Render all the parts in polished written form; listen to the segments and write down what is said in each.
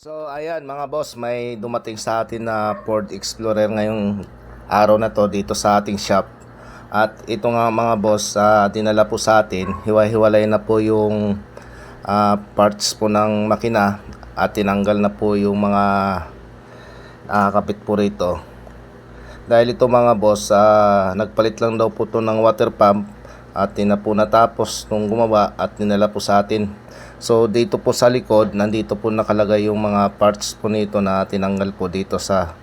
So ayan mga boss, may dumating sa atin na Ford Explorer ngayong araw na to dito sa ating shop. At ito nga mga boss, dinala po sa atin, hiwa-hiwalay na po yung parts po ng makina at tinanggal na po yung mga nakakapit po rito. Dahil ito mga boss, nagpalit lang daw po to ng water pump at di na po natapos nung gumawa at dinala po sa atin. So dito po sa likod, nandito po nakalagay yung mga parts po nito na tinanggal po dito sa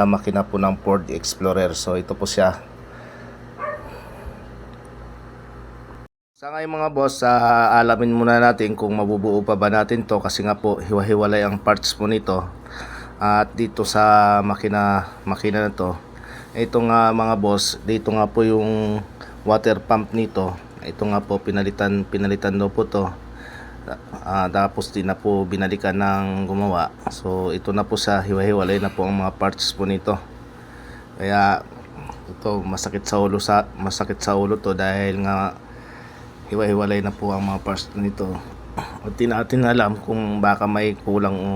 makina po ng Ford Explorer. So ito po siya. Sa ngayon mga boss, alamin muna natin kung mabubuo pa ba natin to, kasi nga po hiwa-hiwalay ang parts po nito. At dito sa makina na to, ito nga mga boss, dito nga po yung water pump nito. Ito nga po pinalitan daw po to. Tapos di na po binalikan ng gumawa. So ito na po sa hiwa-hiwalay na po ang mga parts po nito. Kaya ito masakit sa ulo to, dahil nga hiwa-hiwalay na po ang mga parts nito. At di natin alam kung baka may kulang o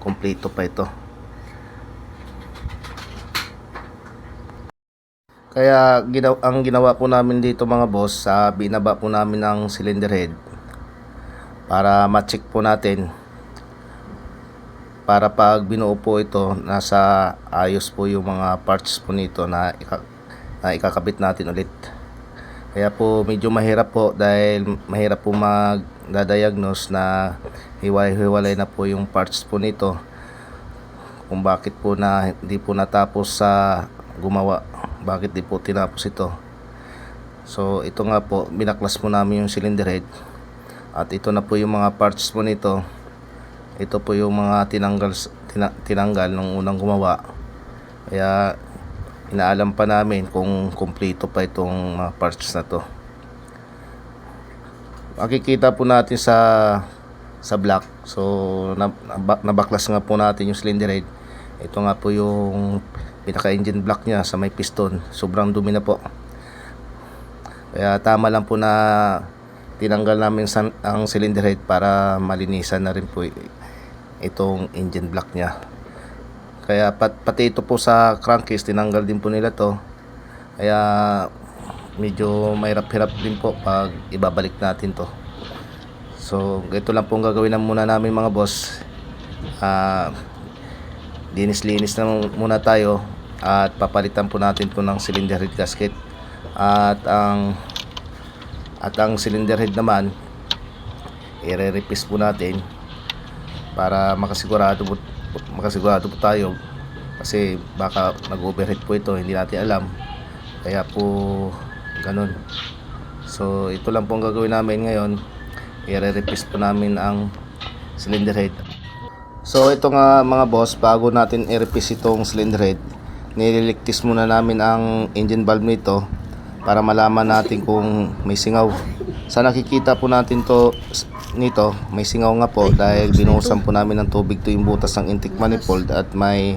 kompleto pa ito. Kaya ang ginawa po namin dito mga boss, binaba po namin ang cylinder head para ma-check po natin, para pag binuo po ito, nasa ayos po yung mga parts po nito na ikakabit natin ulit. Kaya po medyo mahirap po, dahil mahirap po magdadiagnose na hiwa-hiwalay na po yung parts po nito, kung bakit po na hindi po natapos sa gumawa, bakit di po tinapos ito. So ito nga po, binaklas po namin yung cylinder head. At ito na po yung mga parts po nito. Ito po yung mga tinanggal nung unang gumawa. Kaya inaalam pa namin kung kumpleto pa itong mga parts na to. Makikita po natin sa block. So nabaklas nga po natin yung cylinder head. Ito nga po yung pinaka engine block nya sa may piston. Sobrang dumi na po. Kaya tama lang po na tinanggal namin ang cylinder head para malinisan na rin po itong engine block nya. Kaya pati ito po sa crankcase, tinanggal din po nila to. Kaya medyo mahirap-hirap din po pag ibabalik natin to. So ito lang po ang gagawin na muna namin mga boss. Linis-linis na muna tayo at papalitan po natin po ng cylinder head gasket. At ang cylinder head naman, i-re-replace po natin para makasigurado po tayo, kasi baka nag-overheat po ito, hindi natin alam. Kaya po ganun. So ito lang po ang gagawin namin ngayon, i-re-replace po namin ang cylinder head. So ito nga mga boss, bago natin i-replace itong cylinder head, nililiktis muna namin ang engine valve nito para malaman natin kung may singaw. Sa nakikita po natin nito, may singaw nga po, dahil binuhusan po namin ng tubig to yung butas ng intake manifold at may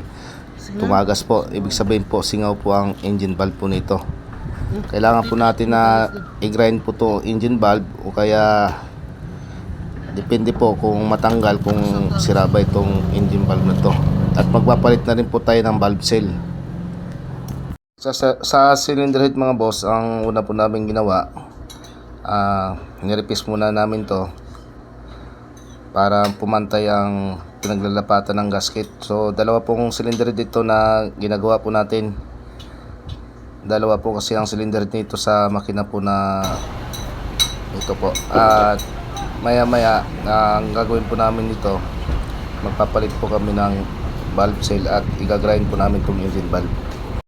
tumagas po. Ibig sabihin po, singaw po ang engine valve po nito. Kailangan po natin na i-grind po to engine valve, o kaya depende po kung matanggal, kung sira ba itong engine valve na to. At magpapalit na rin po tayo ng valve seal. Sa cylinder head mga boss, ang una po namin ginawa, nireplace muna namin to para pumantay ang pinaglalapatan ng gasket. So dalawa pong cylinder head dito na ginagawa po natin. Dalawa po kasi ang cylinder head nito sa makina po na ito po. At maya maya, ang gagawin po namin dito, magpapalit po kami ng valve seal at igagrind po namin itong engine valve.